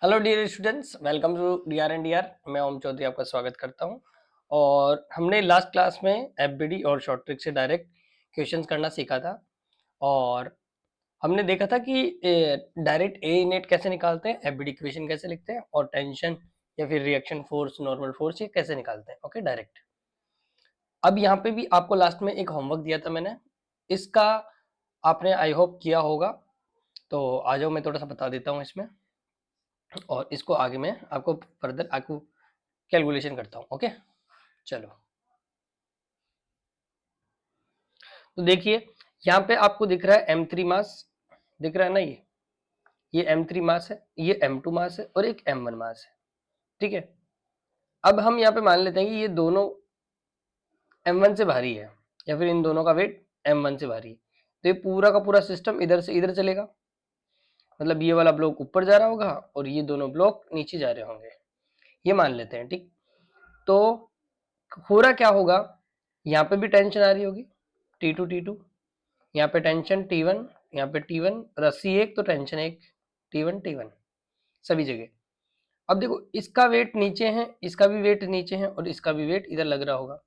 Hello dear students, welcome to D R. मैं ओम चौधरी आपका स्वागत करता हूं। और हमने लास्ट क्लास में एफबीडी और शॉर्ट ट्रिक से डायरेक्ट क्वेश्चंस करना सीखा था। और हमने देखा था कि डायरेक्ट ए नेट कैसे निकालते हैं, एफबीडी इक्वेशन कैसे लिखते हैं, और टेंशन या फिर रिएक्शन फोर्स, नॉर्मल फोर्स, ये कैसे निकालते हैं। Okay, direct. अब यहाँ पे भी आपको लास्ट में एक होमवर्क दिया था मैंने, इसका आपने आई होप किया होगा। तो आ जाओ, मैं थोड़ा सा बता देता हूँ इसमें, और इसको आगे मैं आपको फर्दर आपको कैलकुलेशन करता हूँ। ओके, चलो। तो देखिए, यहाँ पे आपको दिख रहा है M3 मास, दिख रहा है ना, ये M3 मास है, ये M2 मास है, और एक M1 मास है। ठीक है। अब हम यहाँ पे मान लेते हैं कि ये दोनों M1 से भारी है, या फिर इन दोनों का वेट M1 से भारी है। तो ये पूरा का पूरा सिस्टम इधर से इधर चलेगा, मतलब ये वाला ब्लॉक ऊपर जा रहा होगा और ये दोनों ब्लॉक नीचे जा रहे होंगे, ये मान लेते हैं। ठीक। तो हो रहा क्या होगा, यहाँ पे भी टेंशन आ रही होगी, T2 यहाँ पे टेंशन T1, यहाँ पे T1, रस्सी एक तो टेंशन एक, T1 सभी जगह। अब देखो, इसका वेट नीचे है, इसका भी वेट नीचे है, और इसका भी वेट इधर लग रहा होगा।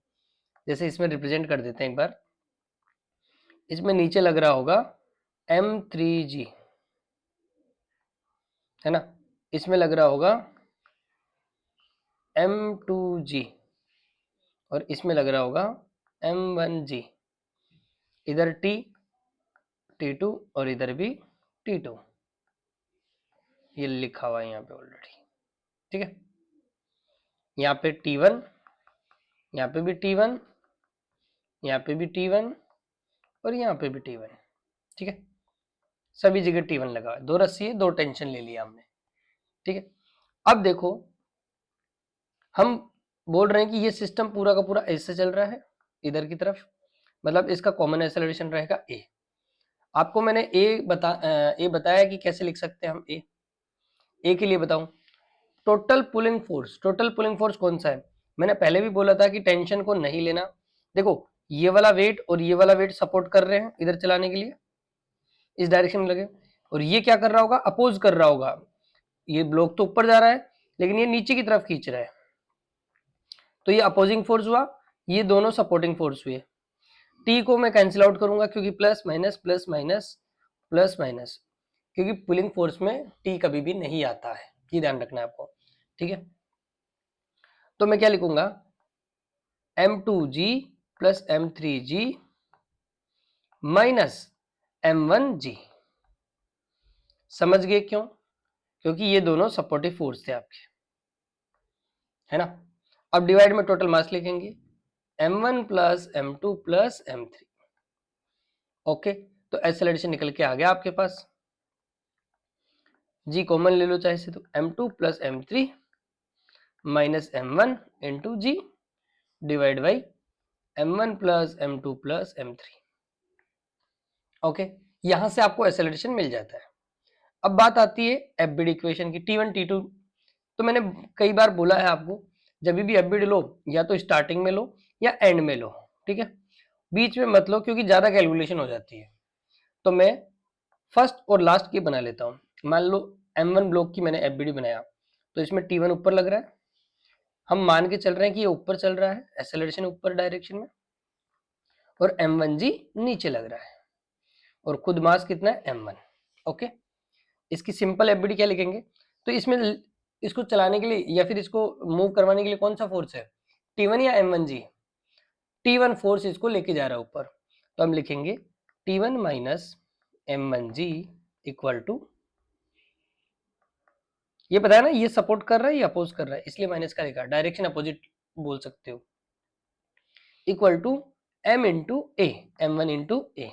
जैसे इसमें रिप्रेजेंट कर देते हैं एक बार, इसमें नीचे लग रहा होगा M3G, है ना, इसमें लग रहा होगा M2G, और इसमें लग रहा होगा M1G। इधर T2 और इधर भी T2, ये लिखा हुआ है यहाँ पे ऑलरेडी। ठीक है। यहाँ पे T1, यहाँ पे भी T1, यहाँ पे भी T1, और यहाँ पे भी T1। ठीक है, सभी जगह T1 लगा, दो रस्सी है, दो टेंशन ले लिया हमने। ठीक है। अब देखो, हम बोल रहे हैं कि ये सिस्टम पूरा का पूरा ऐसे चल रहा है इधर की तरफ, मतलब इसका कॉमन एक्सेलरेशन रहेगा A। आपको मैंने ए बताया कि कैसे लिख सकते हैं हम ए के लिए बताऊं। टोटल पुलिंग फोर्स कौन सा है, मैंने पहले भी बोला था कि टेंशन को नहीं लेना। देखो, ये वाला वेट और ये वाला वेट सपोर्ट कर रहे हैं इधर चलाने के लिए, इस डायरेक्शन में लगे, और ये क्या कर रहा होगा, अपोज कर रहा होगा। ये ब्लॉक तो ऊपर जा रहा है, लेकिन ये नीचे की तरफ खींच रहा है, तो ये अपोजिंग फोर्स हुआ, ये दोनों सपोर्टिंग फोर्स हुए। टी को मैं कैंसिल आउट करूंगा, क्योंकि plus minus plus minus plus minus, क्योंकि पुलिंग फोर्स में टी कभी भी नहीं आता है, ये ध्यान रखना है आपको। ठीक है। तो मैं क्या लिखूंगा, M2G plus M3G minus M1G। समझ गए क्यों? क्योंकि ये दोनों सपोर्टिव फोर्स थे आपके, है ना। अब डिवाइड में टोटल मास लिखेंगे, M1 plus M2 plus M3। Okay, तो एक्सेलरेशन निकल के आ गया आपके पास। जी कॉमन ले लो चाहे से, तो M2 plus M3 minus M1 into g divide by M1 plus M2 plus M3। Okay, यहां से आपको एक्सेलरेशन मिल जाता है। अब बात आती है एफबीडी इक्वेशन की, T1 T2। तो मैंने कई बार बोला है आपको, जब भी एफबीडी लो या तो स्टार्टिंग में लो या एंड में लो। ठीक है, बीच में मत लो, क्योंकि ज्यादा कैलकुलेशन हो जाती है। तो मैं फर्स्ट और लास्ट की बना लेता हूँ। मान लो M1 ब्लॉक की मैंने एफबीडी बनाया, तो इसमें T1 ऊपर लग रहा है, हम मान के चल रहे हैं कि ये ऊपर चल रहा है, एक्सेलरेशन ऊपर डायरेक्शन में, और M1G नीचे लग रहा है, और खुद मास कितना है, M1। ओके, इसकी सिंपल एफबीडी क्या लिखेंगे, तो इसमें इसको चलाने के लिए या फिर इसको मूव करवाने के लिए कौन सा फोर्स है, T1 या M1G? T1 फोर्स इसको लेके जा रहा है ऊपर, तो हम लिखेंगे T1 minus M1G equal to, ये पता है ना, ये सपोर्ट कर रहा है, ये अपोज कर रहा है, इसलिए माइनस का लिखा, डायरेक्शन अपोजिट बोल सकते हो, equal to M into A, M1 into A.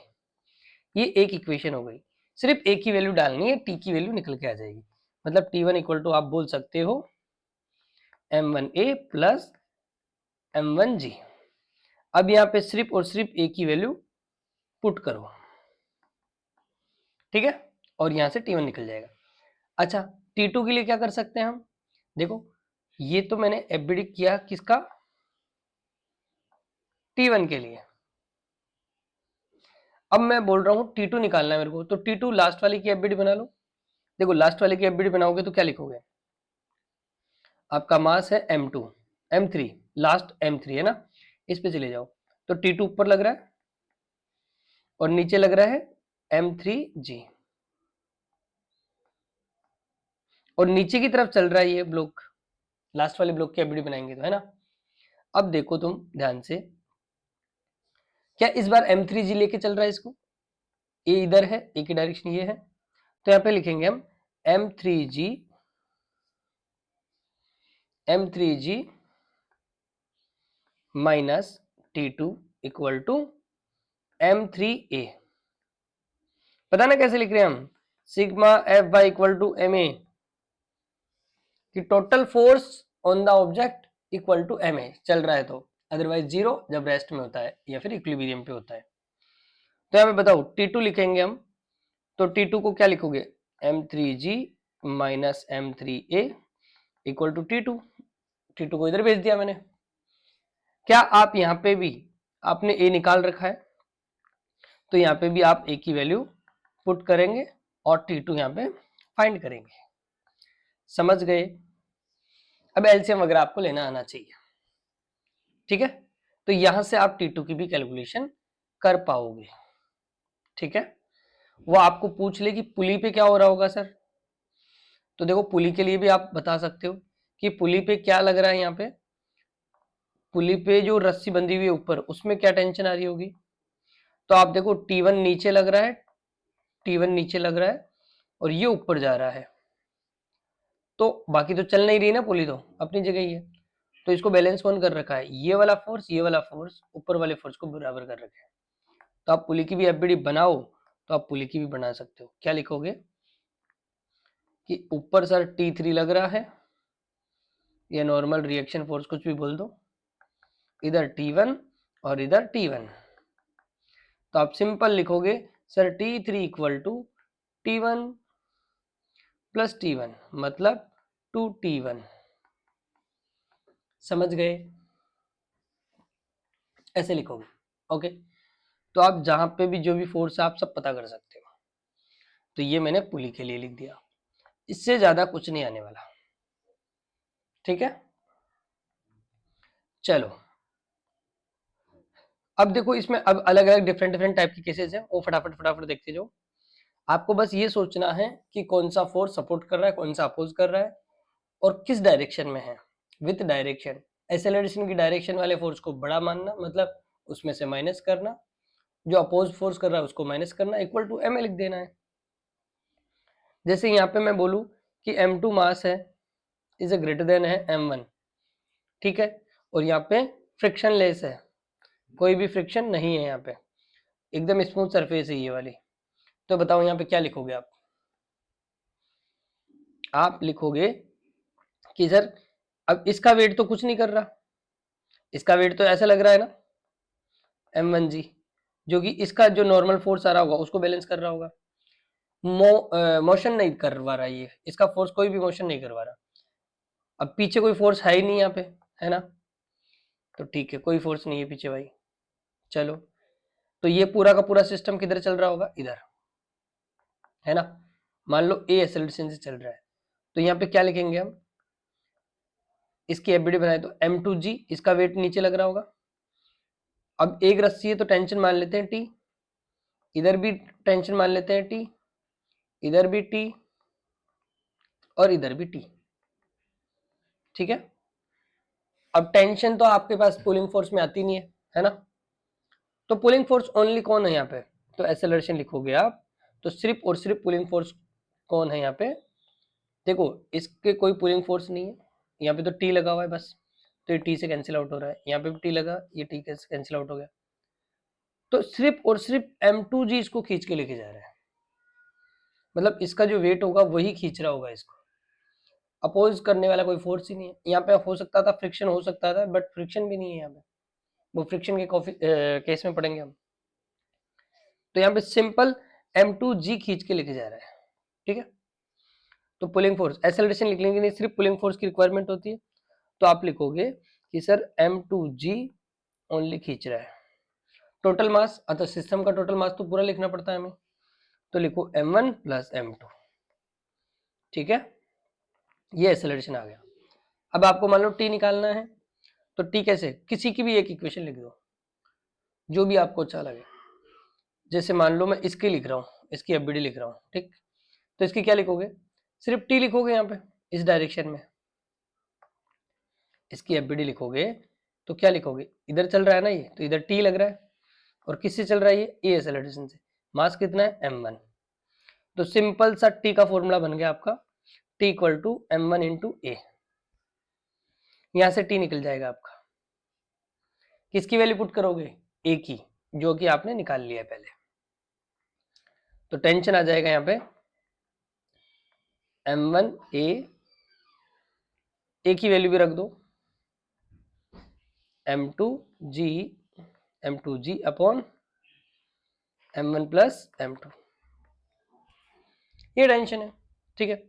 ये एक इक्वेशन हो गई, सिर्फ ए की वैल्यू डालनी है, टी की वैल्यू निकल के आ जाएगी। मतलब T1 इक्वल टू आप बोल सकते हो M1A प्लस M1G। अब यहाँ पे सिर्फ और सिर्फ ए की वैल्यू पुट करो, ठीक है, और यहाँ से T1 निकल जाएगा। अच्छा, T2 के लिए क्या कर सकते हैं हम, देखो ये तो मैंने एफबीडी किया किसका, T1 के लिए। अब मैं बोल रहा हूँ T2 निकालना है मेरे को, तो T2 लास्ट वाले की एफबीडी बना लो। देखो, लास्ट वाले की एफबीडी बनाओगे तो क्या लिखोगे, आपका मास है m2, m3, लास्ट m3 है ना, इस पे चले जाओ तो T2 ऊपर लग रहा है और नीचे लग रहा है m3g, और नीचे की तरफ चल रहा है ये ब्लॉक, लास्ट वाले ब्लॉक की एबीडी बनाएंगे तो, है ना। अब देखो तुम ध्यान से, क्या इस बार m3g लेके चल रहा है इसको, ये इधर है, एक ही डायरेक्शन ये है, तो यहाँ पे लिखेंगे हम m3g minus T2 equal to m3a। पता ना कैसे लिख रहे हैं हम, sigma F Y equal to M A, कि total force on the object equal to M A चल रहा है तो, अदरवाइज जीरो जब रेस्ट में होता है या फिर इक्विलिब्रियम पे होता है। तो यहाँ पे बताओ T2 लिखेंगे हम, तो T2 को क्या लिखोगे, m3g minus m3a equal to T2, T2 को इधर भेज दिया मैंने। क्या आप यहाँ पे भी आपने a निकाल रखा है, तो यहाँ पे भी आप a की वैल्यू पुट करेंगे और T2 यहाँ पे फाइंड करेंगे। समझ गए। अब एलसीएम वगैरह आपको लेना आना चाहिए, ठीक है। तो यहां से आप T2 की भी कैलकुलेशन कर पाओगे, ठीक है। वो आपको पूछ ले कि पुली पे क्या हो रहा होगा सर, तो देखो पुली के लिए भी आप बता सकते हो कि पुली पे क्या लग रहा है। यहाँ पे पुली पे जो रस्सी बंधी हुई है ऊपर, उसमें क्या टेंशन आ रही होगी, तो आप देखो T1 नीचे लग रहा है, T1 नीचे लग रहा है और ये ऊपर जा रहा है, तो बाकी तो चल नहीं रही ना पुली, तो अपनी जगह ही है, तो इसको बैलेंस कौन कर रखा है, ये वाला फोर्स ऊपर वाले फोर्स को बराबर कर रखा है। तो आप पुली की भी एफबीडी बनाओ तो आप पुली की भी बना सकते हो। क्या लिखोगे कि ऊपर सर T3 लग रहा है, या नॉर्मल रिएक्शन फोर्स कुछ भी बोल दो, इधर T1 और इधर T1, तो आप सिंपल लिखोगे sir T3 equal to T1 plus T1 मतलब 2T1। समझ गए, ऐसे लिखोगे, ओके। तो आप जहां पे भी जो भी फोर्स है आप सब पता कर सकते हो। तो ये मैंने पुली के लिए लिख दिया, इससे ज्यादा कुछ नहीं आने वाला, ठीक है। चलो अब देखो इसमें अब अलग अलग डिफरेंट टाइप की केसेस है, वो फटाफट देखते जाओ। आपको बस ये सोचना है कि कौन सा फोर्स सपोर्ट कर रहा है, कौन सा अपोज कर रहा है और किस डायरेक्शन में है, विथ डायरेक्शन। एक्सेलरेशन की डायरेक्शन वाले फोर्स को बड़ा मानना, मतलब उसमें से माइनस करना, जो अपोज फोर्स कर रहा है उसको माइनस करना, इक्वल टू एम लिख देना है। जैसे यहाँ पे मैं बोलूँ कि m2 मास है, इज ग्रेटर देन है m1, ठीक है, और यहाँ पे फ्रिक्शन लेस है, कोई भी फ्रिक्शन नहीं है, यहाँ पे एकदम स्मूथ सरफेस है ये वाली। तो बताओ यहाँ पे क्या लिखोगे आप लिखोगे कि सर अब इसका वेट तो कुछ नहीं कर रहा, इसका वेट तो ऐसा लग रहा है ना m1g, जो कि इसका जो नॉर्मल फोर्स आ रहा होगा उसको बैलेंस कर रहा होगा। मोशन नहीं करवा रहा, ये इसका फोर्स कोई भी मोशन नहीं करवा रहा। अब पीछे कोई फोर्स है ही नहीं यहाँ पे, है ना, तो ठीक है कोई फोर्स नहीं है पीछे भाई। चलो तो ये पूरा का पूरा सिस्टम किधर चल रहा होगा, इधर, है ना। मान लो ए एक्सेलरेशन से चल रहा है, तो यहाँ पे क्या लिखेंगे हम, इसकी एफबीडी बनाए तो m2g, इसका वेट नीचे लग रहा होगा। अब एक रस्सी है तो टेंशन मान लेते हैं T, इधर भी टेंशन मान लेते हैं T, इधर भी T और इधर भी T, ठीक है। अब टेंशन तो आपके पास पुलिंग फोर्स में आती नहीं है ना, तो पुलिंग फोर्स ओनली कौन है यहाँ पे, तो एक्सेलरेशन लिखोगे आप, तो सिर्फ और सिर्फ पुलिंग फोर्स कौन है यहाँ पे, देखो इसके कोई पुलिंग फोर्स नहीं है, यहाँ पे तो टी लगा हुआ है बस, तो ये टी से कैंसिल आउट हो रहा है, यहाँ पे भी टी लगा, ये टी से कैंसिल आउट हो गया, तो सिर्फ और सिर्फ m2g इसको खींच के लेके जा रहा है, मतलब इसका जो वेट होगा वही खींच रहा होगा इसको, अपोज करने वाला कोई फोर्स ही नहीं है। यहाँ पे हो सकता था फ्रिक्शन, हो सकता था, बट फ्रिक्शन भी नहीं है यहाँ पे, वो फ्रिक्शन के केस में पढ़ेंगे हम। तो यहाँ पे सिंपल m2g खींच के लेके जा रहा है, ठीक है। तो पुलिंग फोर्स, एक्सेलरेशन लिख लेंगे नहीं, सिर्फ पुलिंग फोर्स की रिक्वायरमेंट होती है, तो आप लिखोगे कि सर m2g ओनली खींच रहा है। टोटल मास, अतः सिस्टम का टोटल मास तो पूरा लिखना पड़ता है हमें, तो लिखो m1 प्लस m2, ठीक है, ये एक्सेलरेशन आ गया। अब आपको मान लो टी निकालना है, तो टी कैसे, किसी की भी एक इक्वेशन लिख दो जो भी आपको अच्छा लगे। जैसे मान लो मैं इसकी लिख रहा हूँ, इसकी एफबीडी लिख रहा हूँ, ठीक, तो इसकी क्या लिखोगे, सिर्फ टी लिखोगे यहाँ पे इस डायरेक्शन में। इसकी एफबीडी लिखोगे तो क्या लिखोगे, इधर चल रहा है ना ये, तो इधर टी लग रहा है, और किससे चल रहा है ये एक्सेलरेशन से। मास कितना है m1, तो सिंपल सा टी का फॉर्मूला बन गया आपका, T equal to m1 into A. यहां से टी निकल जाएगा आपका, किसकी वैल्यू पुट करोगे, ए की, जो कि आपने निकाल लिया है पहले। तो टेंशन आ जाएगा यहाँ पे m1 ए की वैल्यू भी रख दो m2 जी अपॉन m1 प्लस m2, ये टेंशन है, ठीक है।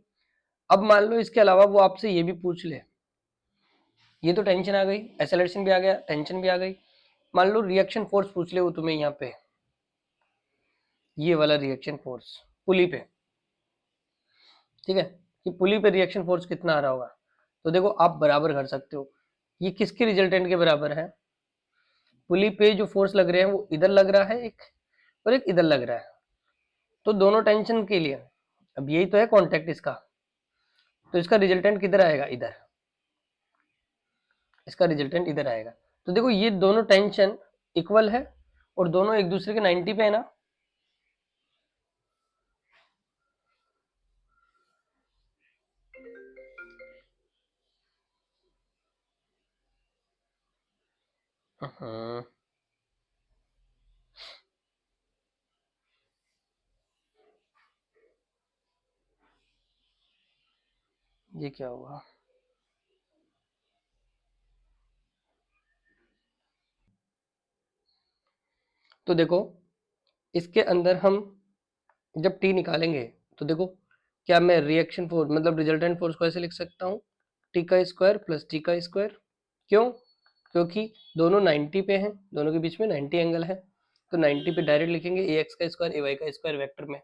अब मान लो इसके अलावा वो आपसे ये भी पूछ ले, ये तो टेंशन आ गई, एक्सेलरेशन भी आ गया, टेंशन भी आ गई। मान लो रिएक्शन फोर्स पूछ ले वो तुम्हें यहाँ पे, ये वाला रिएक्शन फोर्स पुली पे, ठीक है, कि पुली पे रिएक्शन फोर्स कितना आ रहा होगा। तो देखो आप बराबर कर सकते हो, ये किसके रिजल्टेंट के बराबर है, पुली पे जो फोर्स लग रहे हैं वो इधर लग रहा है एक, और एक इधर लग रहा है, तो दोनों टेंशन के लिए, अब यही तो है कॉन्टेक्ट इसका, तो इसका रिजल्टेंट किधर आएगा, इधर, इसका रिजल्टेंट इधर आएगा। तो देखो ये दोनों टेंशन इक्वल है और दोनों एक दूसरे के 90 पे है ना, ये क्या हुआ, तो देखो इसके अंदर हम जब टी निकालेंगे, तो देखो क्या मैं रिएक्शन फोर्स मतलब रिजल्टेंट फोर्स को ऐसे लिख सकता हूँ, टी का स्क्वायर प्लस टी का स्क्वायर, क्यों, क्योंकि दोनों 90 पे हैं, दोनों के बीच में 90 एंगल है, तो 90 पे डायरेक्ट लिखेंगे ए एक्स का स्क्वायर ए वाई का स्क्वायर वेक्टर में,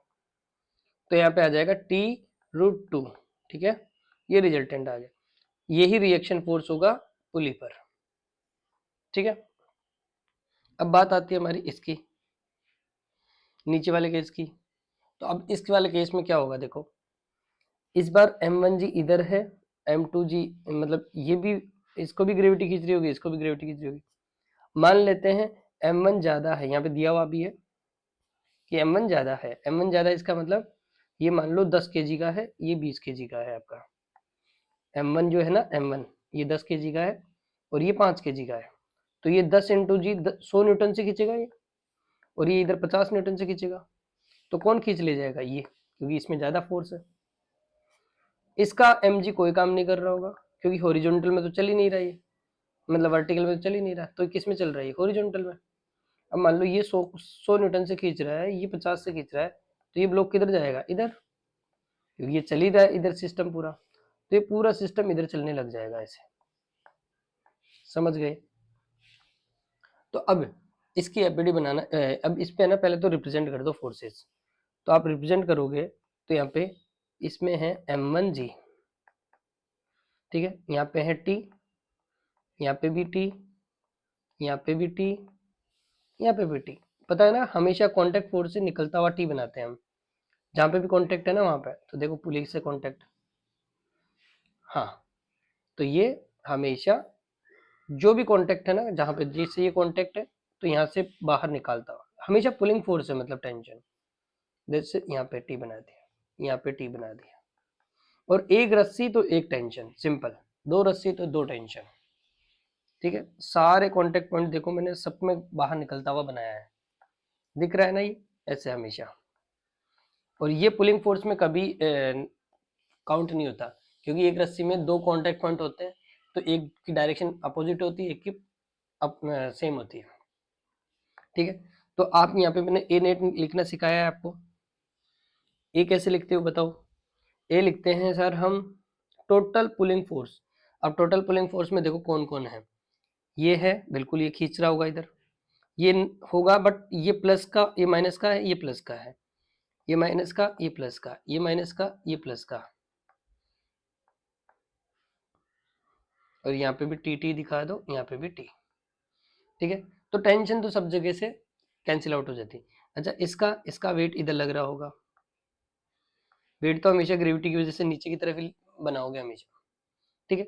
तो यहाँ पे आ जाएगा टी रूट 2, ठीक है, ये रिजल्टेंट आ गया, यही रिएक्शन फोर्स होगा पुली पर, ठीक है। अब बात आती है हमारी इसकी, नीचे वाले केस की। तो अब इस वाले केस में क्या होगा, देखो इस बार m1 जी इधर है, m2 जी मतलब ये भी, इसको भी ग्रेविटी खींच रही होगी, इसको भी ग्रेविटी खींच रही होगी। मान लेते हैं m1 ज्यादा है, यहाँ पे दिया हुआ भी है कि m1 ज्यादा है, m1 ज्यादा इसका मतलब ये मान लो 10 kg का है, ये 20 kg का है आपका, m1 जो है ना m1 ये 10 kg का है और ये 5 kg का है, तो ये 10 इंटू जी 100 न्यूटन से खींचेगा ये, और ये इधर 50 न्यूटन से खींचेगा, तो कौन खींच ले जाएगा, ये, क्योंकि इसमें ज्यादा फोर्स है। इसका mg कोई काम नहीं कर रहा होगा, क्योंकि हॉरिजॉन्टल में तो चल ही नहीं रहा है, मतलब वर्टिकल में तो चल ही नहीं रहा, तो किस में चल रहा है, हॉरिजॉन्टल में। अब मान लो ये 100 न्यूटन से खींच रहा है, ये 50 से खींच रहा है, तो ये ब्लॉक किधर जाएगा, इधर, क्योंकि ये चल ही रहा है इधर सिस्टम पूरा, तो ये पूरा सिस्टम इधर चलने लग जाएगा ऐसे, समझ गए। तो अब इसकी एफबीडी बनाना, अब इस पे ना पहले तो रिप्रेजेंट कर दो फोर्सेस, तो आप रिप्रेजेंट करोगे तो यहाँ पे इसमें है m1g, ठीक है, यहाँ पे है t, यहाँ पे भी t, यहाँ पे भी t, यहाँ पे भी t, पता है ना हमेशा कांटेक्ट फोर्स से निकलता हुआ t बनाते हैं हम, जहाँ पे भी कांटेक्ट है ना वहाँ पे, तो देखो पुलिस से कांटेक्ट, हाँ, तो ये हमेशा जो भी कांटेक्ट है ना जहाँ पे जिससे ये कांटेक्ट है, तो यहाँ से बाहर निकालता हुआ हमेशा पुलिंग फोर्स है, मतलब टेंशन, जैसे यहाँ पे टी बना दिया, यहाँ पे टी बना दिया, और एक रस्सी तो एक टेंशन, सिंपल, दो रस्सी तो दो टेंशन, ठीक है। सारे कांटेक्ट पॉइंट देखो मैंने सब में बाहर निकलता हुआ बनाया है, दिख रहा है ना ये, ऐसे हमेशा, और ये पुलिंग फोर्स में कभी काउंट नहीं होता, क्योंकि एक रस्सी में दो कांटेक्ट पॉइंट होते हैं, तो एक की डायरेक्शन अपोजिट होती है, एक की सेम होती है, ठीक है। तो आप यहाँ पे मैंने ए नेट लिखना सिखाया है आपको, ए कैसे लिखते हो बताओ, ए लिखते हैं सर हम टोटल पुलिंग फोर्स। अब टोटल पुलिंग फोर्स में देखो कौन कौन है, ये है बिल्कुल, ये खींच रहा होगा इधर, ये होगा, बट ये प्लस का, ये माइनस का है, ये प्लस का है, ये माइनस का, ये प्लस का, ये माइनस का, ये प्लस का, और यहाँ पे भी टी टी दिखा दो, यहाँ पे भी टी। ठीक है, तो टेंशन तो सब जगह से कैंसिल आउट हो जाती है। अच्छा, इसका इसका वेट इधर लग रहा होगा, वेट तो हमेशा ग्रेविटी की वजह से नीचे की तरफ ही बनाओगे हमेशा। ठीक है,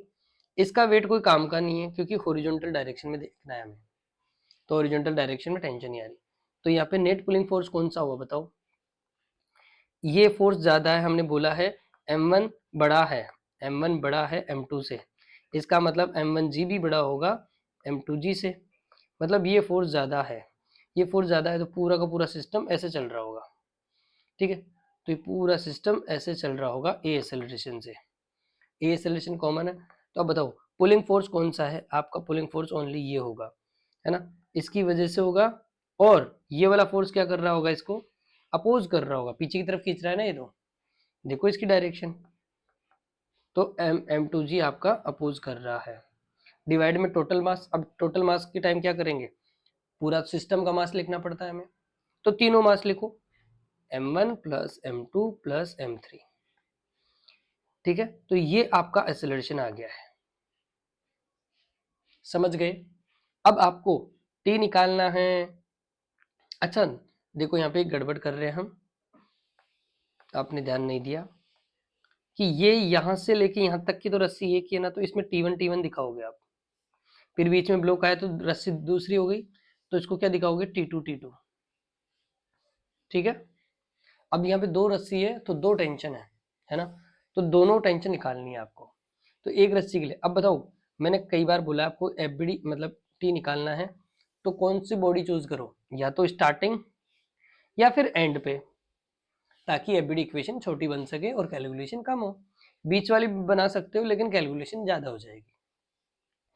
इसका वेट कोई काम का नहीं है क्योंकि हॉरिजॉन्टल डायरेक्शन में देखना है हमें, तो हॉरिजॉन्टल डायरेक्शन में टेंशन नहीं आ रही। तो यहाँ पे नेट पुलिंग फोर्स कौन सा हुआ बताओ? ये फोर्स ज्यादा है, हमने बोला है m1 बड़ा है, m1 बड़ा है m2 से, इसका मतलब m1g भी बड़ा होगा m2g से, मतलब ये फोर्स ज्यादा है। ये फोर्स ज्यादा है तो पूरा का पूरा सिस्टम ऐसे चल रहा होगा। ठीक है, तो ये पूरा सिस्टम ऐसे चल रहा होगा ए एक्सेलरेशन से, ए एक्सेलरेशन कॉमन है। तो अब बताओ पुलिंग फोर्स कौन सा है? आपका पुलिंग फोर्स ओनली ये होगा, है ना, इसकी वजह से होगा। और ये वाला फोर्स क्या कर रहा होगा? इसको अपोज कर रहा होगा, पीछे की तरफ खींच रहा है ना ये, तो देखो इसकी डायरेक्शन, तो m2g आपका अपोज कर रहा है। डिवाइड में टोटल मास, अब टोटल मास के टाइम क्या करेंगे? पूरा सिस्टम का मास लिखना पड़ता है हमें, तो तीनों मास लिखो, m1 plus m2 plus m3। ठीक है, तो ये आपका एक्सेलरेशन आ गया है, समझ गए? अब आपको t निकालना है। अच्छा देखो यहाँ पे एक गड़बड़ कर रहे हैं हम, आपने ध्यान नहीं दिया कि ये यहां से लेके यहां तक की तो रस्सी एक ही है ना, तो इसमें T1 दिखाओगे आप, फिर बीच में ब्लॉक आया तो रस्सी दूसरी हो गई, तो इसको क्या दिखाओगे? T2। ठीक है, अब यहाँ पे दो रस्सी है तो दो टेंशन है ना, तो दोनों टेंशन निकालनी है आपको। तो एक रस्सी के लिए अब बताओ, मैंने कई बार बोला आपको एफबीडी मतलब टी निकालना है, तो कौन सी बॉडी चूज करो, या तो स्टार्टिंग या फिर एंड पे, ताकि एफबीडी इक्वेशन छोटी बन सके और कैलकुलेशन कम हो। बीच वाली बना सकते हो लेकिन कैलकुलेशन ज्यादा हो जाएगी,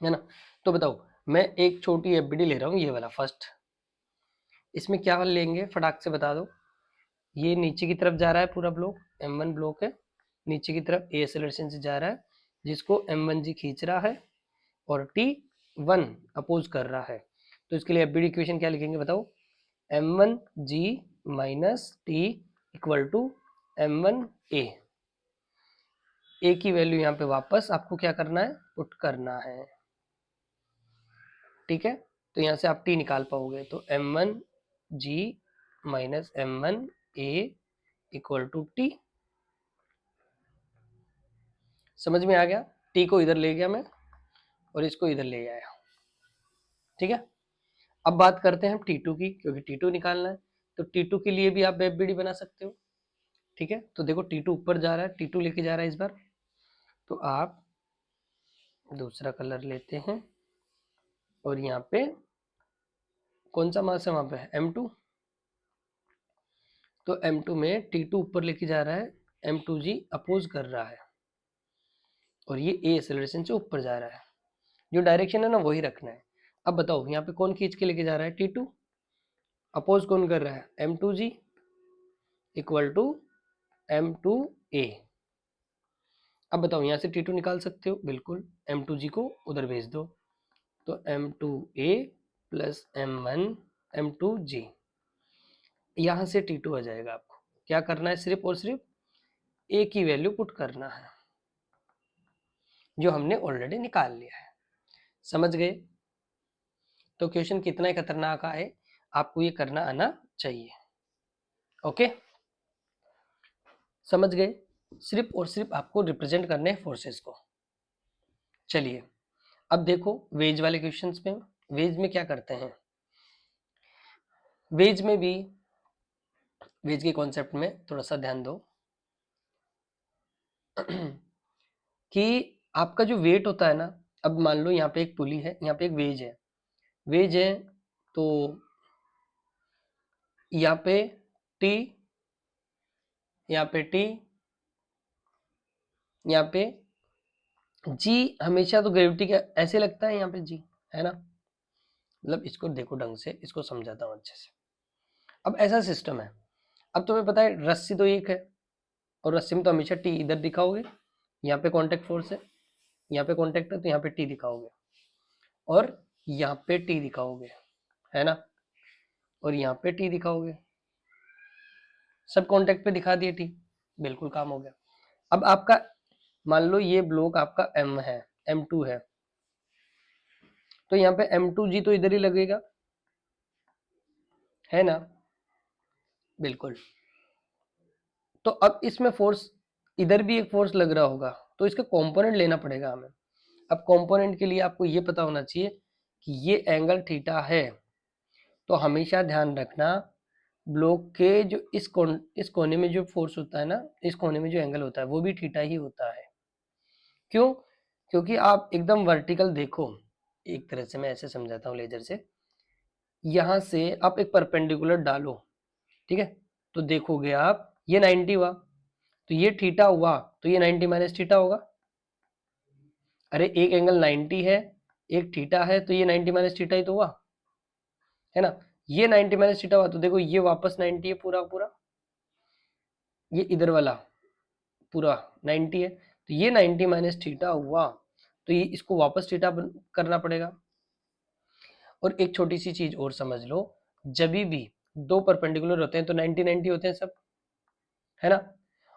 है ना। तो बताओ मैं एक छोटी एफबीडी ले रहा हूँ, ये वाला फर्स्ट, इसमें क्या लेंगे फटाक से बता दो। ये नीचे की तरफ जा रहा है पूरा ब्लॉक, m1 ब्लॉक है, नीचे की तरफ ए एक्सेलरेशन से जा रहा है, जिसको m1g खींच रहा है और t1 अपोज कर रहा है। तो इसके लिए एफबीडी इक्वेशन क्या लिखेंगे बताओ? m1g minus T equal to m1a। A की वैल्यू यहाँ पे वापस आपको क्या करना है? पुट करना है। ठीक है, तो यहाँ से आप टी निकाल पाओगे, तो m1g minus m1a equal to T. समझ में आ गया? टी को इधर ले गया मैं और इसको इधर ले आया। ठीक है, अब बात करते हैं हम T2 की, क्योंकि T2 निकालना है। तो T2 के लिए भी आप एफबीडी बना सकते हो। ठीक है, तो देखो T2 ऊपर जा रहा है, T2 लेके जा रहा है इस बार, तो आप दूसरा कलर लेते हैं और यहाँ पे कौन सा मास है वहां पे? M2। तो M2 में T2 ऊपर लेके जा रहा है, M2g अपोज कर रहा है और ये ए एक्सेलरेशन से ऊपर जा रहा है, जो डायरेक्शन है ना वही रखना है। अब बताओ यहाँ पे कौन खींच के लेके जा रहा है? T2। अपोज कौन कर रहा है? M2g equal to M2a। अब बताओ यहाँ से T2 निकाल सकते हो, बिल्कुल, M2g को उधर भेज दो, तो M2a प्लस M2g, यहाँ से T2 आ जाएगा। आपको क्या करना है? सिर्फ और सिर्फ a की वैल्यू पुट करना है, जो हमने ऑलरेडी निकाल लिया है। समझ गए? तो क्वेश्चन कितना ही खतरनाक आए, आपको ये करना आना चाहिए। ओके, समझ गए? सिर्फ और सिर्फ आपको रिप्रेजेंट करने हैं फोर्सेस को। चलिए अब देखो वेज वाले क्वेश्चंस में, वेज में क्या करते हैं? वेज में भी, वेज के कॉन्सेप्ट में थोड़ा सा ध्यान दो कि आपका जो वेट होता है ना, अब मान लो यहाँ पे एक पुली है, यहाँ पे एक वेज है, वेज है, तो यहाँ पे टी, यहाँ पे टी, यहाँ पे जी, हमेशा तो ग्रेविटी का ऐसे लगता है यहाँ पे जी, है ना, मतलब इसको देखो ढंग से, इसको समझाता हूँ अच्छे से। अब ऐसा सिस्टम है, अब तुम्हें पता है रस्सी तो एक है, और रस्सी में तो हमेशा टी इधर दिखाओगे, यहाँ पे कांटेक्ट फोर्स है, यहाँ पे कांटेक्ट है तो यहाँ पे टी दिखाओगे, और यहाँ पे टी दिखाओगे, है ना, और यहाँ पे टी दिखाओगे, सब कांटेक्ट पे दिखा दिए टी, बिल्कुल काम हो गया। अब आपका मान लो ये ब्लॉक आपका एम है, M2 है, तो यहाँ पे m2g तो इधर ही लगेगा, है ना, बिल्कुल। तो अब इसमें फोर्स, इधर भी एक फोर्स लग रहा होगा, तो इसका कंपोनेंट लेना पड़ेगा हमें। अब कंपोनेंट के लिए आपको ये पता होना चाहिए कि ये एंगल थीटा है, तो हमेशा ध्यान रखना ब्लॉक के जो इस कोने में जो फोर्स होता है ना, इस कोने में जो एंगल होता है वो भी थीटा ही होता है। क्यों? क्योंकि आप एकदम वर्टिकल देखो, एक तरह से मैं ऐसे समझाता हूँ लेजर से, यहाँ से आप एक परपेंडिकुलर डालो, ठीक है, तो देखोगे आप ये 90 हुआ, तो ये थीटा हुआ, तो ये 90 माइनस थीटा होगा। अरे एक एंगल 90 है, एक थीटा है, तो ये 90 माइनस थीटा ही तो हुआ, है ना। ये 90 माइनस थीटा हुआ, तो देखो ये वापस 90 है पूरा पूरा, ये इधर वाला पूरा 90 है, तो ये 90 माइनस थीटा हुआ, तो ये इसको वापस थीटा करना पड़ेगा। और एक छोटी सी चीज और समझ लो, जब भी दो परपेंडिकुलर होते हैं तो 90 90 होते हैं सब, है ना।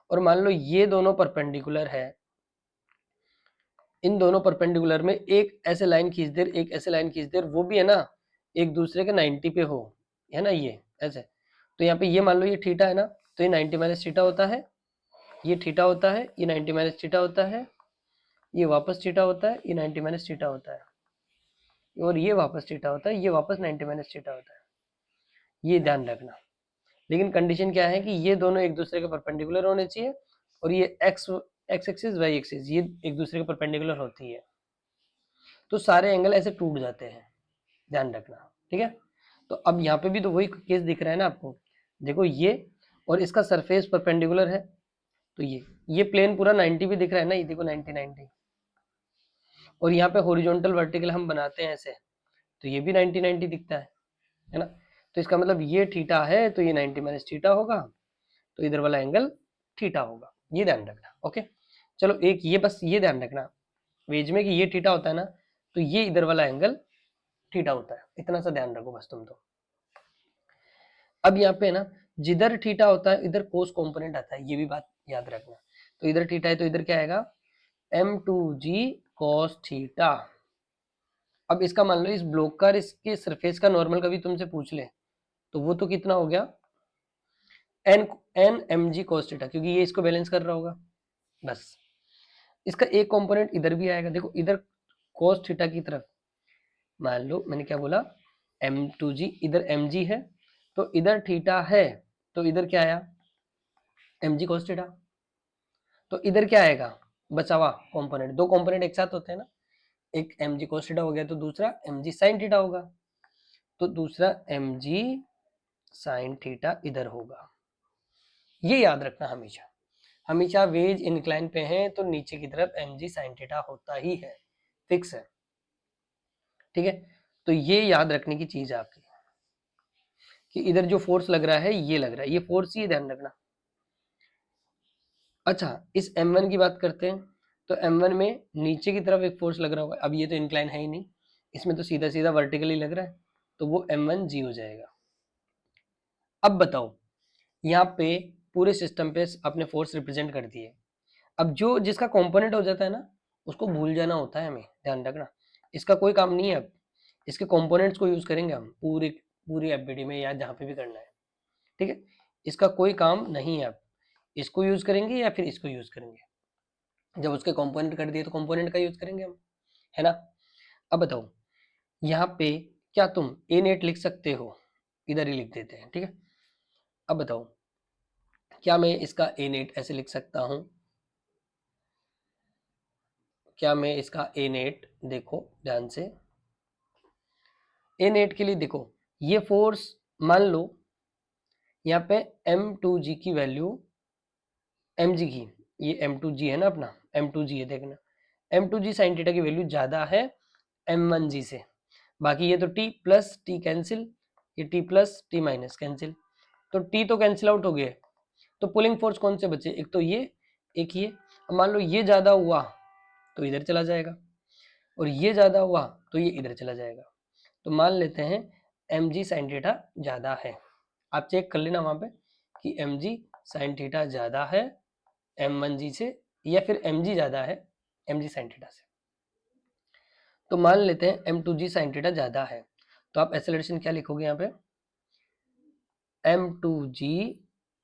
और मान लो ये दोनों परपेंडिकुलर है, इन दोनों परपेंडिकुलर में एक ऐसे लाइन खींच दे, एक ऐसे लाइन खींच दे, वो भी है ना एक दूसरे के 90 पे हो, है ना, ये ऐसे। तो यहाँ पे ये मान लो ये थीटा है ना, तो ये 90 माइनस थीटा होता है, ये थीटा होता है, ये 90 माइनस थीटा होता है, ये वापस थीटा होता है, ये 90 माइनस थीटा होता है, और ये वापस थीटा होता है, ये वापस 90 माइनस थीटा होता है। ये ध्यान रखना। लेकिन कंडीशन क्या है कि ये दोनों एक दूसरे के परपेंडिकुलर होने चाहिए, और ये x x axis y axis ये एक दूसरे के परपेंडिकुलर होती है, तो सारे एंगल ऐसे टूट जाते हैं, ध्यान रखना, ठीक है। तो अब यहाँ पे भी तो वही केस दिख रहा है ना आपको, देखो ये और इसका सरफेस परपेंडिकुलर है, तो ये प्लेन पूरा 90 भी दिख रहा है ना, ये देखो 90 90, और यहाँ पे हॉरिजॉन्टल वर्टिकल हम बनाते हैं ऐसे, तो ये भी 90 90 दिखता है ना। तो इसका मतलब ये थीटा है, तो ये 90 माइनस थीटा होगा, तो इधर वाला एंगल थीटा होगा, ये ध्यान रखना। ओके, चलो एक ये बस ये ध्यान रखना वेज में कि ये थीटा होता है ना, तो ये इधर वाला एंगल थीटा होता है, इतना सा ध्यान रखो बस तुम तो। अब यहाँ पे ना जिधर थीटा होता है इधर कोस कंपोनेंट आता है, ये भी बात याद रखना। तो इधर थीटा है तो इधर क्या आएगा, m2g cos थीटा। अब इसका मान लो इस ब्लॉक का इसके सरफेस का नॉर्मल कभी तुमसे पूछ ले, तो वो तो कितना हो गया, N m g cos theta, क्योंकि ये इसको बैलेंस कर रहा होगा। बस इसका एक कंपोनेंट इधर भी आएगा, देखो इधर cos थीटा की तरफ, मान लो मैंने क्या बोला, m2g, इधर mg है, तो इधर थीटा है, तो इधर क्या आया, mg cos थीटा। तो इधर क्या आएगा, बचा हुआ कंपोनेंट, दो कंपोनेंट एक साथ होते हैं ना, एक mg cos थीटा हो गया, तो दूसरा mg sin थीटा होगा, तो दूसरा mg sin थीटा इधर होगा। ये याद रखना हमेशा, हमेशा वेज इंक्लाइन पे है तो नीचे की तरफ mg sin थीटा होता ही है, फिक्स है, ठीक है। तो ये याद रखने की चीज है आपकी, कि इधर जो फोर्स लग रहा है ये लग रहा है, ये फोर्स ही ध्यान रखना। अच्छा इस m1 की बात करते हैं, तो m1 में नीचे की तरफ एक फोर्स लग रहा होगा, अब ये तो इंक्लाइन है ही नहीं, इसमें तो सीधा सीधा वर्टिकली लग रहा है, तो वो m1g हो जाएगा। अब बताओ यहाँ पे पूरे सिस्टम पे अपने फोर्स रिप्रेजेंट कर दिए, अब जो जिसका कंपोनेंट हो जाता है ना उसको भूल जाना होता है, हमें ध्यान रखना, इसका कोई काम नहीं है। अब इसके कंपोनेंट्स को यूज करेंगे हम पूरी पूरी एफबीडी में या जहाँ पे भी करना है, ठीक है, इसका कोई काम नहीं है। अब इसको यूज करेंगे या फिर इसको यूज करेंगे, जब उसके कंपोनेंट कर दिए तो कंपोनेंट का यूज करेंगे हम, है ना। अब बताओ यहाँ पे क्या तुम ए नेट लिख सकते हो, इधर ही लिख देते हैं, ठीक है। अब बताओ क्या मैं इसका ए नेट ऐसे लिख सकता हूँ, क्या मैं इसका ए नेट, देखो ध्यान से, ए नेट के लिए देखो ये फोर्स, मान लो यहाँ पे m2g की वैल्यू, mg की, ये m2g है ना अपना, m2g है देखना, m2g sin थीटा की वैल्यू ज्यादा है m1g से, बाकी ये तो t प्लस टी कैंसिल, ये t plus T minus cancel, तो t तो कैंसिल आउट हो गए, तो पुलिंग फोर्स कौन से बचे, एक तो ये एक ये। अब मान लो ये ज्यादा हुआ तो इधर चला जाएगा, और ये ज्यादा हुआ तो ये इधर चला जाएगा, तो मान लेते हैं mg sin थीटा ज्यादा है, आप चेक कर लेना वहां पे कि mg sin थीटा ज्यादा है m1g से, या फिर mg ज्यादा है mg sin थीटा से। तो मान लेते हैं m2g sin थीटा ज्यादा है, तो आप एक्सेलरेशन क्या लिखोगे यहाँ पे, m2g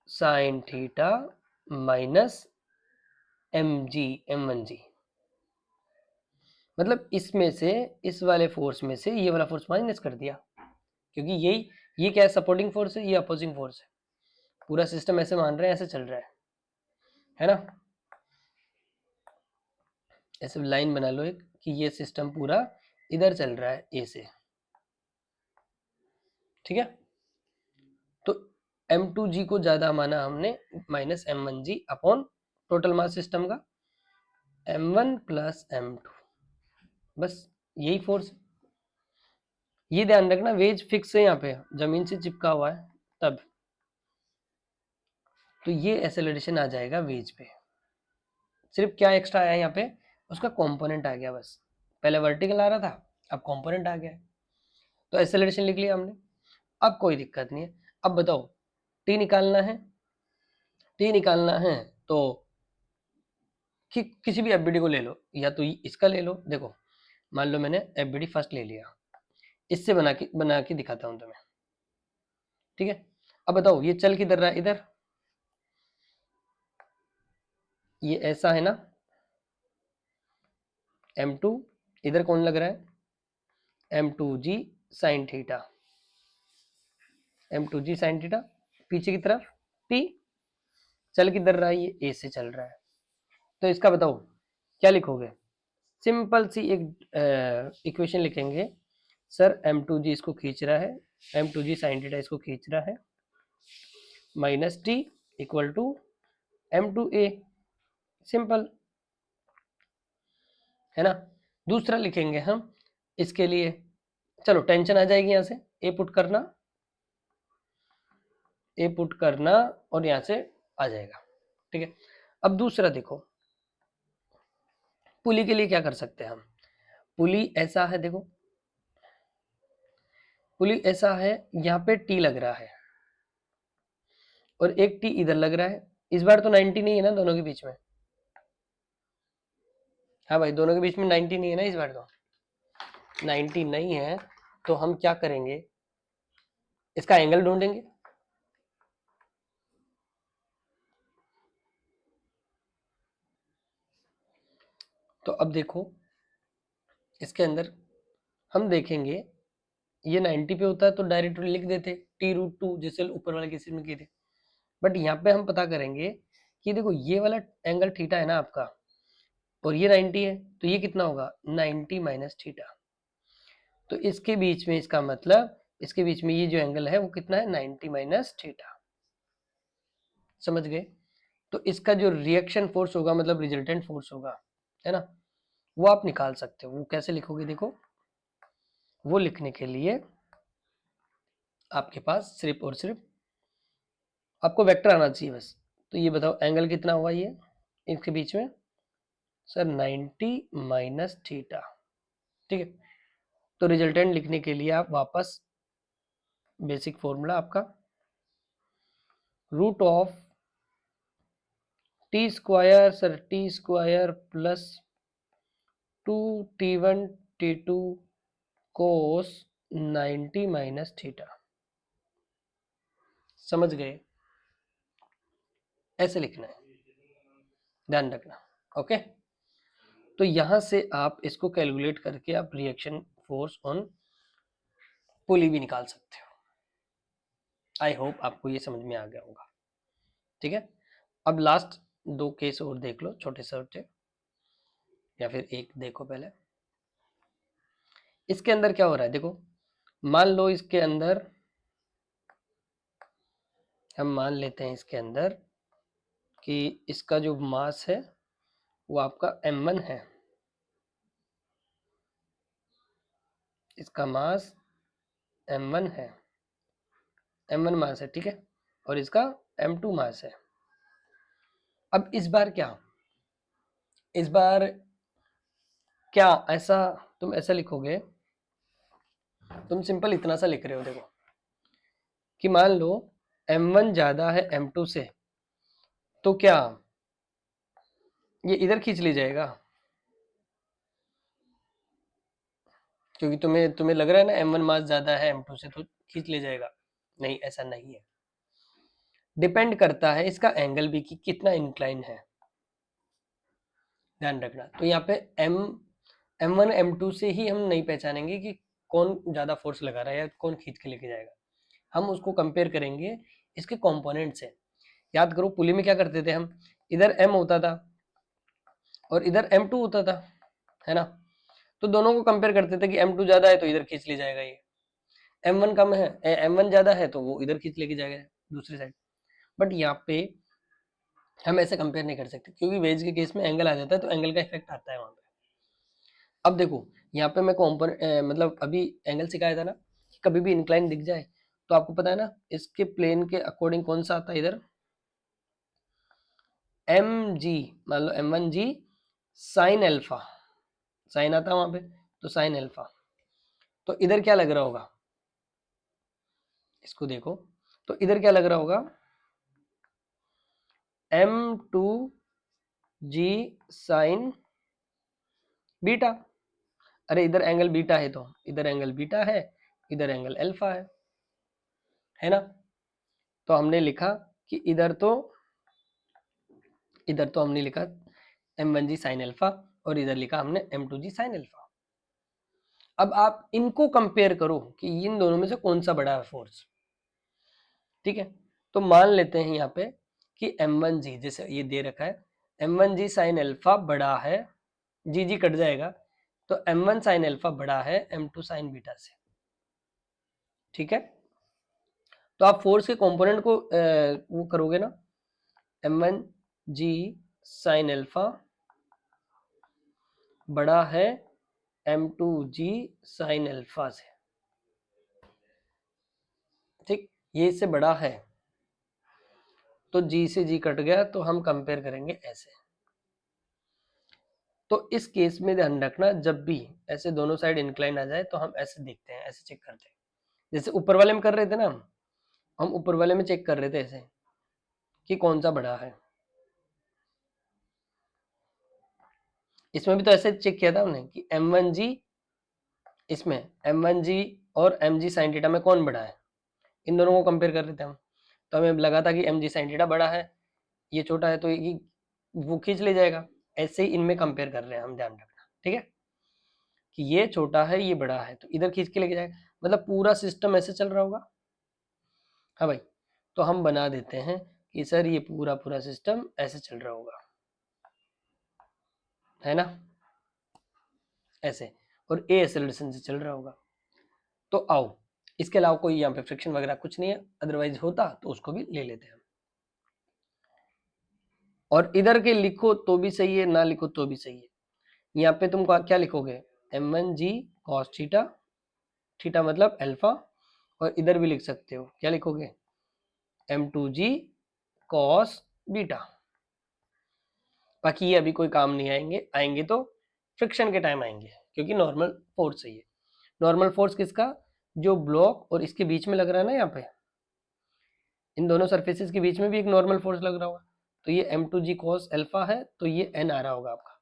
sin theta minus m1g, मतलब इसमें से, इस वाले फोर्स में से ये वाला फोर्स माइनस कर दिया, क्योंकि ये क्या है, सपोर्टिंग फोर्स है, ये अपोजिंग फोर्स है, पूरा सिस्टम ऐसे मान रहे हैं, ऐसे चल रहा है ना। ऐसे लाइन बना लो एक कि ये सिस्टम पूरा इधर चल रहा है ए से, ठीक है। तो m2g को ज्यादा माना हमने, minus m1g upon total mass system का m1 प्लस m2, बस यही फोर्स। ये ध्यान रखना वेज फिक्स है यहाँ पे, जमीन से चिपका हुआ है तब, तो ये एक्सेलरेशन आ जाएगा वेज पे। सिर्फ क्या एक्स्ट्रा आया यहाँ पे, उसका कंपोनेंट आ गया बस, पहले वर्टिकल आ रहा था, अब कंपोनेंट आ गया, तो एक्सेलरेशन लिख लिया हमने। अब कोई दिक्कत नहीं है, अब बताओ टी निकालना है, टी निकालना है तो किसी भी एफबीडी को ले लो, या तो इसका ले लो। देखो मान लो मैंने एफबीडी फर्स्ट ले लिया, इससे बना के दिखाता हूँ तुम्हें, ठीक है। अब बताओ ये चल किधर रहा है, इधर, ये ऐसा है ना, m2, इधर कौन लग रहा है, m2g sin theta, m2g sin theta, पीछे की तरफ t, चल किधर रहा है, ये a से चल रहा है, तो इसका बताओ क्या लिखोगे, सिंपल सी एक इक्वेशन लिखेंगे, सर m2g इसको खींच रहा है, m2g sin थीटा इसको खींच रहा है, minus T equal to m2a, simple है ना। दूसरा लिखेंगे हम इसके लिए, चलो टेंशन आ जाएगी यहाँ से, ए पुट करना और यहाँ से आ जाएगा, ठीक है। अब दूसरा देखो, पुली के लिए क्या कर सकते हैं हम, पुली ऐसा है, देखो पुली ऐसा है, यहाँ पे टी लग रहा है और एक टी इधर लग रहा है, इस बार तो 90 नहीं है ना दोनों के बीच में, हाँ भाई दोनों के बीच में 90 नहीं है ना, इस बार तो 90 नहीं है, तो हम क्या करेंगे, इसका एंगल ढूंढेंगे। तो अब देखो इसके अंदर हम देखेंगे, ये 90 पे होता है तो डायरेक्ट लिख देते t√2, जैसे ऊपर वाले केस में किए थे, बट यहाँ पे हम पता करेंगे कि देखो ये वाला एंगल थीटा है ना आपका, और ये 90 है, तो ये कितना होगा, 90 माइनस थीटा, तो इसके बीच में, इसका मतलब इसके बीच में ये जो एंगल है वो कितना है, 90 माइनस थीटा, समझ गए। तो इसका जो रिएक्शन फोर्स होगा, मतलब रिजल्टेंट फोर्स होगा, है ना, वो आप निकाल सकते हो। वो कैसे लिखोगे, देखो वो लिखने के लिए आपके पास सिर्फ और सिर्फ आपको वेक्टर आना चाहिए बस। तो ये बताओ एंगल कितना हुआ ये इनके बीच में, सर 90 माइनस थीटा, ठीक है। तो रिजल्टेंट लिखने के लिए आप वापस बेसिक फॉर्मूला आपका root of T square, sir T square plus 2t1 t2 cos 90 minus theta, समझ गए, ऐसे लिखना है, ध्यान रखना, ओके। तो यहां से आप इसको कैलकुलेट करके आप रिएक्शन फोर्स ऑन पुली भी निकाल सकते हो। आई होप आपको ये समझ में आ गया होगा, ठीक है। अब लास्ट दो केस और देख लो, छोटे छोटे, या फिर एक देखो पहले। इसके अंदर क्या हो रहा है, देखो मान लो इसके अंदर, हम मान लेते हैं इसके अंदर कि इसका जो मास है वो आपका m1 है, इसका मास m1 है, m1 मास है, ठीक है, और इसका m2 मास है। अब इस बार क्या, इस बार क्या ऐसा, तुम ऐसा लिखोगे, तुम सिंपल इतना सा लिख रहे हो, देखो कि मान लो m1 ज्यादा है m2 से, तो क्या ये इधर खींच ली जाएगा, क्योंकि तुम्हें लग रहा है ना m1 मास ज्यादा है m2 से तो खींच ले जाएगा, नहीं ऐसा नहीं है। डिपेंड करता है इसका एंगल भी कि कितना इंक्लाइन है, ध्यान रखना। तो यहाँ पे m1 m2 से ही हम नहीं पहचानेंगे कि कौन ज्यादा फोर्स लगा रहा है या कौन खींच के लेके जाएगा, हम उसको कंपेयर करेंगे इसके कंपोनेंट से। याद करो पुली में क्या करते थे हम, इधर m होता था और इधर m2 होता था, है ना। तो दोनों को कंपेयर करते थे कि m2 ज्यादा है तो इधर खींच ले जाएगा, ये m1 कम है, m1 ज्यादा है तो वो इधर खींच लेके जाएगा दूसरी साइड। बट यहाँ पे हम ऐसे कंपेयर नहीं कर सकते क्योंकि वेज के केस में एंगल आ जाता है तो एंगल का इफेक्ट आता है वहां पे। अब देखो यहाँ पे मैं मतलब अभी एंगल सिखाया था ना, कभी भी इंक्लाइन दिख जाए तो आपको पता है ना इसके प्लेन के अकॉर्डिंग कौन सा आता है, इधर एम जी, मान लो m1 जी साइन एल्फा, साइन आता है वहां पे तो साइन एल्फा। तो इधर क्या लग रहा होगा, इसको देखो, तो इधर क्या लग रहा होगा m2 जी साइन बीटा। अरे इधर एंगल बीटा है तो इधर एंगल बीटा है, इधर एंगल अल्फा है ना। तो हमने लिखा कि इधर तो हमने लिखा m1 जी साइन अल्फा और इधर लिखा हमने m2 जी साइन अल्फा। अब आप इनको कंपेयर करो कि इन दोनों में से कौन सा बड़ा है फोर्स, ठीक है। तो मान लेते हैं यहाँ पे कि m1 जी, जैसे ये दे रखा है m1 जी साइन अल्फा बड़ा है, जी जी कट जाएगा, तो m1 साइन अल्फा बड़ा है m2 साइन बीटा से, ठीक है। तो आप फोर्स के कंपोनेंट को वो करोगे ना, m1 जी साइन अल्फा बड़ा है m2 जी साइन अल्फा से, ठीक, ये इससे बड़ा है तो जी से जी कट गया, तो हम कंपेयर करेंगे ऐसे। तो इस केस में ध्यान रखना जब भी ऐसे दोनों साइड इंक्लाइन आ जाए तो हम ऐसे देखते हैं, ऐसे चेक करते हैं, जैसे ऊपर वाले में कर रहे थे ना, हम ऊपर वाले में चेक कर रहे थे ऐसे कि कौन सा बड़ा है। इसमें भी तो ऐसे चेक किया था हमने कि m1 जी, इसमें m1 जी और mg sin थीटा में कौन बड़ा है, इन दोनों को कंपेयर कर रहे थे हम। तो हमें लगा था कि mg sin थीटा बड़ा है, ये छोटा है तो ये वो खींच ले जाएगा। ऐसे ही इनमें कंपेयर कर रहे हैं हम, ध्यान रखना, ठीक है, कि ये छोटा है ये बड़ा है तो इधर खींच के लेके जाएगा, मतलब पूरा सिस्टम ऐसे चल रहा होगा। हाँ भाई, तो हम बना देते हैं कि सर ये पूरा पूरा सिस्टम ऐसे चल रहा होगा, है ना, ऐसे, और ए एक्सेलरेशन से चल रहा होगा। तो आओ, इसके अलावा कोई यहाँ पे फ्रिक्शन वगैरह कुछ नहीं है, अदरवाइज होता तो उसको भी ले लेते हैं। और इधर के लिखो तो भी सही है, ना लिखो तो भी सही है। यहाँ पे तुम क्या लिखोगे, m1 जी कॉस थीटा, थीटा मतलब अल्फा, और इधर भी लिख सकते हो, क्या लिखोगे m2 जी कॉस बीटा। बाकी ये अभी कोई काम नहीं आएंगे, आएंगे तो फ्रिक्शन के टाइम आएंगे, क्योंकि नॉर्मल फोर्स चाहिए। नॉर्मल फोर्स किसका, जो ब्लॉक और इसके बीच में लग रहा है ना, यहाँ पे इन दोनों सरफेसेस के बीच में भी एक नॉर्मल फोर्स लग रहा होगा, तो ये m2 जी कॉस अल्फा है तो ये n आ रहा होगा आपका,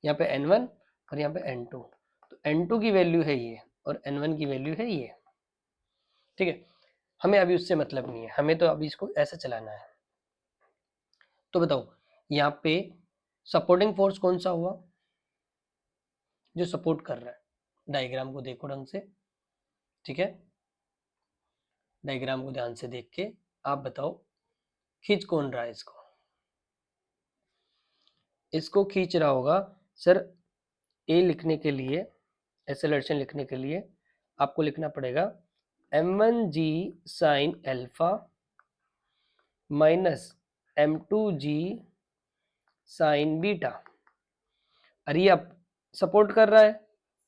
यहाँ पे n1 और यहाँ पे n2, तो n2 की वैल्यू है ये और n1 की वैल्यू है ये, ठीक है। हमें अभी उससे मतलब नहीं है, हमें तो अभी इसको ऐसे चलाना है। तो बताओ यहाँ पे सपोर्टिंग फोर्स कौन सा हुआ, जो सपोर्ट कर रहा है, डायग्राम को देखो ढंग से, ठीक है, डायग्राम को ध्यान से देख के आप बताओ खींच कौन रहा है इसको। इसको खींच रहा होगा सर, ए लिखने के लिए, एक्सेलरेशन लिखने के लिए आपको लिखना पड़ेगा m1 जी साइन अल्फा माइनस m2 जी साइन बीटा। अरे ये सपोर्ट कर रहा है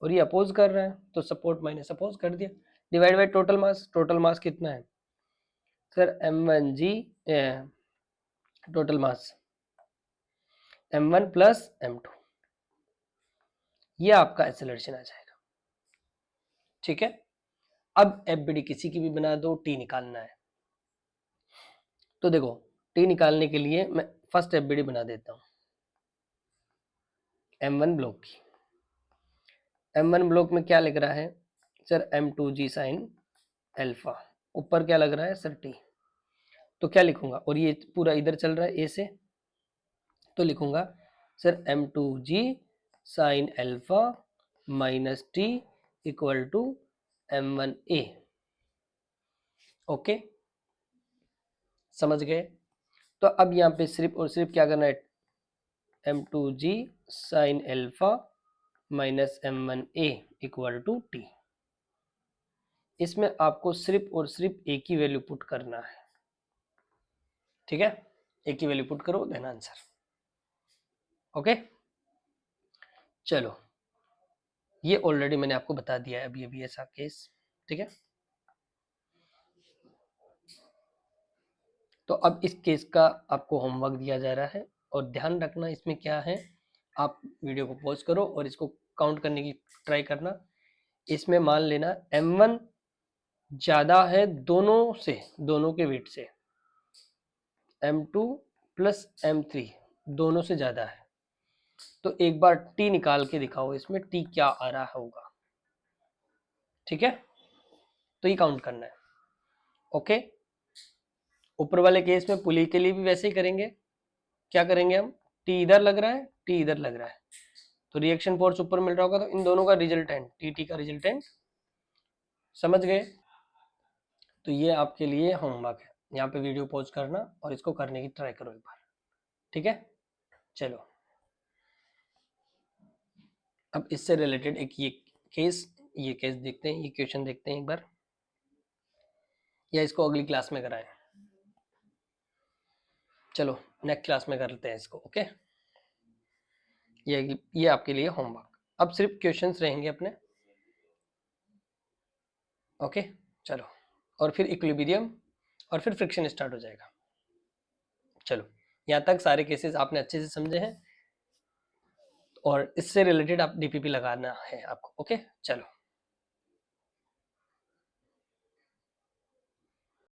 और ये अपोज कर रहा है, तो सपोर्ट माइनस अपोज कर दिया, divide by total mass. Total mass कितना है सर, m1 जी total mass m1 plus m2, ये आपका एक्सेलरेशन आ जाएगा, ठीक है। अब एफबीडी किसी की भी बना दो, टी निकालना है। तो देखो टी निकालने के लिए मैं फर्स्ट एफबीडी बना देता हूँ m1 ब्लॉक की। M1 ब्लॉक में क्या लिख रहा है सर, M2G साइन अल्फा, ऊपर क्या लग रहा है सर T, तो क्या लिखूंगा, और ये पूरा इधर चल रहा है A से, तो लिखूंगा sir M2G sine alpha minus T equal to M1A। Okay, समझ गए। तो अब यहाँ पे सिर्फ और सिर्फ क्या करना है, M2G sine alpha minus M1A equal to T। इसमें आपको सिर्फ और सिर्फ एक ही वैल्यू पुट करना है, ठीक है, एक ही वैल्यू पुट करो, देन आंसर। ओके, चलो, ये ऑलरेडी मैंने आपको बता दिया है अभी अभी ऐसा केस, ठीक है। तो अब इस केस का आपको होमवर्क दिया जा रहा है, और ध्यान रखना इसमें क्या है, आप वीडियो को पॉज करो और इसको काउंट करने की ट्राई करना। इसमें मान लेना M1 ज्यादा है दोनों से, दोनों के वेट से, M2 प्लस M3 दोनों से ज्यादा है, तो एक बार T निकाल के दिखाओ, इसमें T क्या आ रहा होगा, ठीक है, तो ये काउंट करना है। ओके, ऊपर वाले केस में पुली के लिए भी वैसे ही करेंगे, क्या करेंगे हम, T इधर लग रहा है, T इधर लग रहा है, तो रिएक्शन फोर्स ऊपर मिल रहा होगा, तो इन दोनों का रिजल्टेंट T का रिजल्टेंट, समझ गए। तो ये आपके लिए होमवर्क है, यहाँ पे वीडियो पॉज करना और इसको करने की ट्राई करो एक बार, ठीक है। चलो, अब इससे रिलेटेड एक ये केस देखते हैं, ये क्वेश्चन देखते हैं एक बार, या इसको अगली क्लास में कराएं, चलो नेक्स्ट क्लास में करते हैं इसको। ओके, ये आपके लिए होमवर्क, अब सिर्फ क्वेश्चंस रहेंगे अपने। ओके, चलो, और फिर इक्विलिब्रियम और फिर फ्रिक्शन स्टार्ट हो जाएगा। चलो, यहाँ तक सारे केसेस आपने अच्छे से समझे हैं, और इससे रिलेटेड आप डीपीपी लगाना है आपको। ओके, चलो।